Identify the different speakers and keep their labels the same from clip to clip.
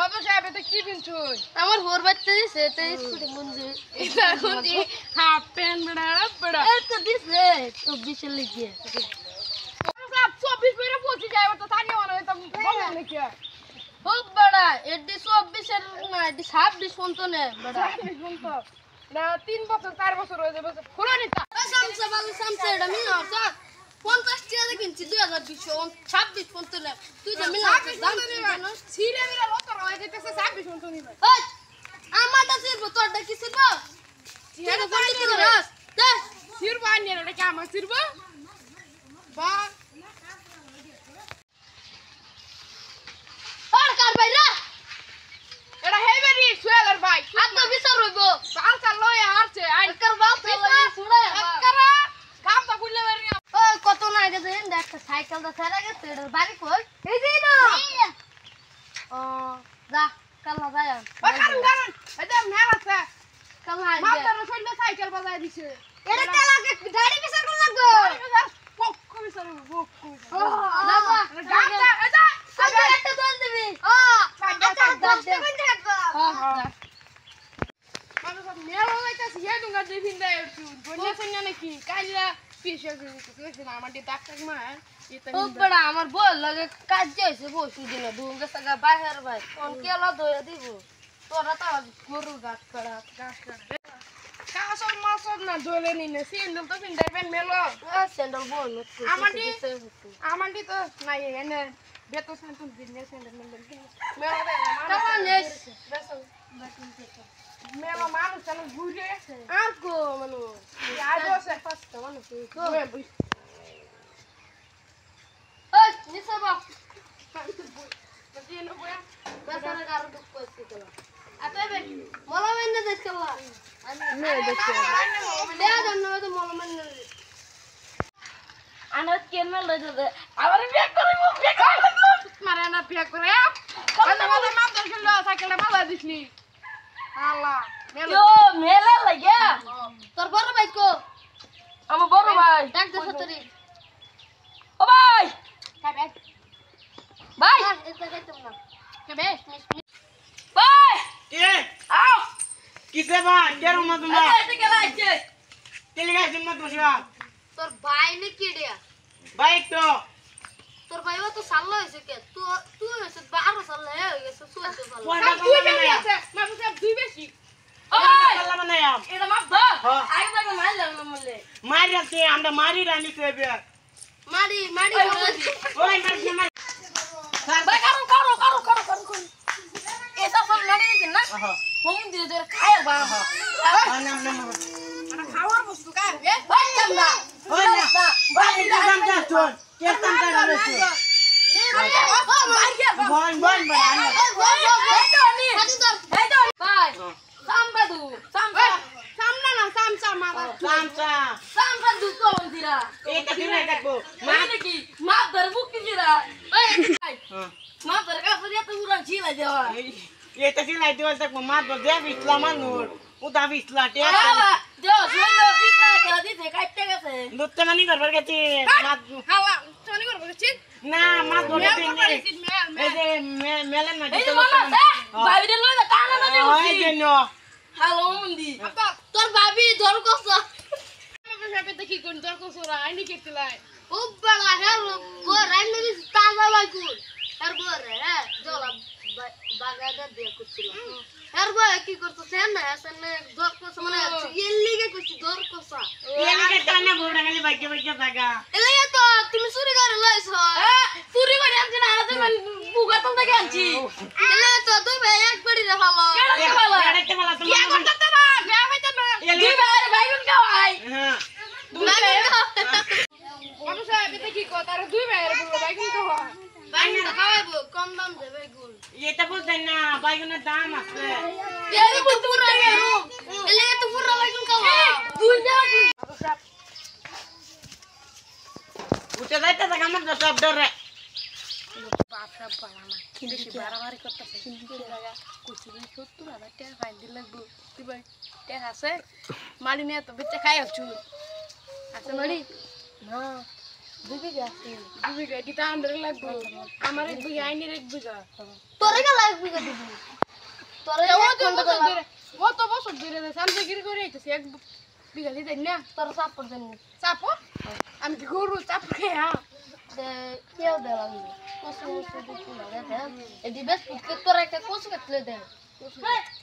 Speaker 1: বাবা সাহেব এটা কি পিনছুই
Speaker 2: আমার হোর বাচ্চা দিছে তে স্কুটি মুঞ্জি
Speaker 1: এটা কোনটি হাফ প্যান্ট বড়া বড়া
Speaker 2: এই তো দিছে 24 এর লিখে
Speaker 1: সব 24 পরে পৌঁছে যাবে তো তানি মনে হয় তো বললাম নাকি
Speaker 2: খুব বড় এডি 24 এর না এডি 26 পর্যন্ত নে বড়
Speaker 1: শুনতো না 3 বছর 4 বছর হয়ে যাবে খুলো নি তা
Speaker 2: সামসা বালু সামসা এটা মিল না 50 টাকা কিনছি 2200 26 পর্যন্ত নে তুই যে মিল না
Speaker 1: ছিরে মিরা লোক রয়ে যেতেছে 26 পর্যন্ত নিবে
Speaker 2: ওই আমারটা সিরবো তোরটা কি সিরবো
Speaker 1: ছিরে
Speaker 2: কোন দিকে রাস দে
Speaker 1: সিরবা নিয়ে এটা কি আমার সিরবা বা
Speaker 2: আর কার বাইরা
Speaker 1: এটা হেভি সুয়েলার ভাই
Speaker 2: আত্ম বিচার হইবো
Speaker 1: কাল কাল লয় হারছে আই
Speaker 2: কার বাপ চলে ছুড়ে
Speaker 1: কারা কামটা খুললে বেরিয়ে
Speaker 2: ওই কত না আগে দেন দেখ সাইকেলটা ছেড়ে গেছে এর বাড়ি কই এই যে না ও যা কাল না যায়
Speaker 1: কারণ কারণ এটা মেল আছে
Speaker 2: কাল না
Speaker 1: মাথার সইলে সাইকেল বাজায় দিছে
Speaker 2: এটা কালাকে গাড়ি বিচার কোন লাগবো
Speaker 1: পক্কু বিচার পক্কু
Speaker 2: না বা
Speaker 1: গামটা এটা
Speaker 2: আগে একটা দোল দিবি আচ্ছা 10 টাকা থাকবো
Speaker 1: মানুষ মেল হইতাছে হে দুঙ্গা দিন দেয় বন্যা সন্যা নাকি কাইলা পিছে দিছে না আমার ডাক্তার মা এটা
Speaker 2: ও বড় আমার বল লাগে কাজ যাইছে বসু দিন দুঙ্গা সাগা বাহির ভাই কোন কেলা দয়া দিব তোরা তো গরু গাছ করা
Speaker 1: কাসর মাসর না দলে নিনে সিন্ডল তো পিন্দাইবেন মেলো
Speaker 2: স্যান্ডেল বল
Speaker 1: আমান্ডি তো নাই এনে বেতো সান্তুন বিজনেস এন্ড মেলো দে
Speaker 2: কামালেস
Speaker 1: মেলো মানুষ চলো ঘুরে
Speaker 2: আর কো মানু
Speaker 1: আইবো সে
Speaker 2: ফাস্ট মানু
Speaker 1: ওই
Speaker 2: ওই নিসবা
Speaker 1: দিন বয়া
Speaker 2: বেসারা গারো দুঃখ কইছি কলা আতাবে মলমেন দেশ কলা আমি দেখছি দেয়া জানো তো মলমেন আনাত কেন লইতে দে আবার ব্যাক করিব ব্যাক
Speaker 1: মারে না বিয়া করে কত বড় মাপ ধরছিল সাইকেলটা মালা দিছলি আল্লাহ মেলো
Speaker 2: ইয়ো মেলা লাগিয়া তোর বড় ভাই কো
Speaker 1: আমার বড় ভাই
Speaker 2: ডাক দে সতরি
Speaker 1: ও ভাই
Speaker 2: কাবে
Speaker 1: ভাই
Speaker 2: এটা গাইতাম না
Speaker 1: কেবে ভাই
Speaker 3: কে
Speaker 1: আও
Speaker 3: কিসে বা কেন না তোমরা
Speaker 1: এটা কে লাগছে
Speaker 3: তেলে গাইছেন না তোমরা
Speaker 2: তোর ভাই নে কিডিয়া
Speaker 3: বাইক তো
Speaker 2: তোর ভাইও তো সাল হইছে কে তুই হইছে 12 সাল হয়ে গেছে সুলতে সাল
Speaker 3: কোনটা
Speaker 1: তুই
Speaker 3: করলাম
Speaker 1: বেশি
Speaker 3: না
Speaker 1: আছে মাপ সব দুই বেশি ও
Speaker 3: কোনটা
Speaker 1: ভাই
Speaker 3: করলাম না আম
Speaker 1: এটা মাপ ধর
Speaker 3: হ্যাঁ।
Speaker 1: আগে তো মাইল না মলে
Speaker 3: মারি আছে আমরা মারি রানি সেবে
Speaker 2: মারি মারি
Speaker 3: ওই মারি মারি
Speaker 1: ভাই করো এটা সব লড়ে দিছেন না হোম দিয়ে ধরে খায় বা
Speaker 3: নাম নাম
Speaker 1: মানে খাওয়ার বস্তু কার রে ভাই চামড়া
Speaker 3: ওই না বাড়ি দাম যা চল কে দাম যা রে বন বন বন এটা কি না দেখো এটা কি না দিও দেখো মা তো দেব ইসলাম নূর উদা ইসলাম তে দুতে মানি করবার গেছি না মা ধরে এই যে মেলেন না দিতে ওই জন্য
Speaker 2: তোর ভাবি ধর কস
Speaker 1: কি কোন তোর কোসরা আইনি কেতলাই
Speaker 2: ও বড়া হে গো রাইনে দিস তাজা লাগুল আর গো রে জলা বাগাদা দিয়ে কুছিল আর গো কি করতে সেন না সেন দর কস মানে এলিগে কইছি দর কসা
Speaker 3: এলিগে টানা বড় গলি বাইকে বাইকে জায়গা
Speaker 2: এলিগে তো তুমি চুরি করে লইছ
Speaker 1: চুরি করে আনছি না আজ বুগা তো দেখে আনছি
Speaker 2: এলিগে তো তুই ভাই একবারই রে ভালো
Speaker 3: এড়াইতে বলা
Speaker 1: কি
Speaker 3: তুমি
Speaker 1: করতে না বিয়া হইতে না দুই ভাই গুন খাওয়াই
Speaker 3: হ্যাঁ
Speaker 1: মানুষ সাহেব এটা কি কথা আর দুই ভাইয়ের বলবো ভাই গুন খাওয়াই
Speaker 2: বাইরে খাওয়াবো কম দাম দেবে গুল
Speaker 3: এটা বুঝছেন না বাইগুনের দাম আছে
Speaker 2: এলিগে তো পুরো এলিগে তো পুরো বাইগুন খাওয়া
Speaker 1: দুই যা
Speaker 3: উঠে যাইতে থাক আমার তো সব ডরে
Speaker 1: বাপরা বাবা বেশি বাড়াবাড়ি করতেছে কিন্তু লাগা কুচুরি 70,000 টাকা ফাইন দিল লাগবো তুই ভাই টাকা আছে মারি নিয়ে তো বেচে খাই আছু আছে মারি
Speaker 2: না 2 বিঘা আছে
Speaker 1: 2 বিঘা কি তা আন্ডার লাগবে আমার 1 বিঘা আইনের 1 বিঘা
Speaker 2: তোরে গেল 1 বিঘা দিবি তোরে
Speaker 1: ও তো বছর ধরে সামনে গিরি করে আইতেছে 1 বিঘা দিতে না
Speaker 2: তোর সাপোর্ট দেন
Speaker 1: চাপো আমি কি গরু চাপ খেয়া
Speaker 2: দে কেউ দে লাগবে কসু দিতে লাগে দে এদি বেশ পুটকে তোর একটা কসু কাটলে দে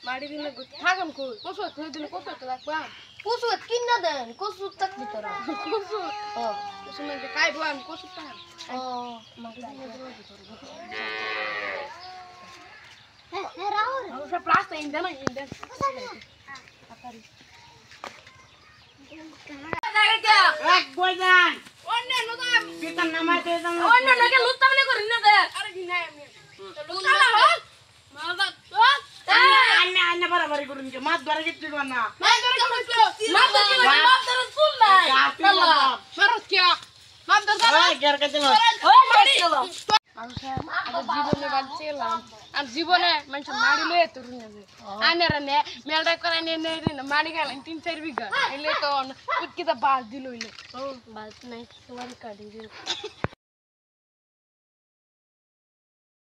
Speaker 1: মারি দিলে থাকাম কই কসু তুই দিলে কসু তো লাগবা
Speaker 2: কসু কিনা দেন কসু থাকবি তোরা
Speaker 1: কসু
Speaker 2: ও
Speaker 1: কসু মানে খাইবো আমি কসু তা
Speaker 2: ও মাটি দিয়ে হ্যাঁ রাহুল
Speaker 1: ও সব প্লাস্টিক ইন্ডা আপারি
Speaker 3: এক বইজান
Speaker 1: অন্য নদা
Speaker 3: পিতার নামাইতে যান
Speaker 1: অন্য নাকি লুত্তা মানে করি না দে আরে কি নাই আমি লুত্তা না হোক মাদা তো
Speaker 3: আন্না বাড়াবাড়ি করুন কি মাছ ধরে গেছি কোন না
Speaker 1: মার ধরে কইছো মার ধরে মার ধরে ফুল নাই মারত কি মার ধরে
Speaker 3: ওই গের কে দিল
Speaker 1: ওই মারি জীবনে বাঁচছিলাম আর জীবনে মানুষ মারি লয়ে তোর নিয়ে আনের নে মেলটা করে নে নে মারি গেলেন 3-4 বিঘা এলে তো উৎকিতা বাস দিল হইলে
Speaker 2: বাস নাই তোমার কাটি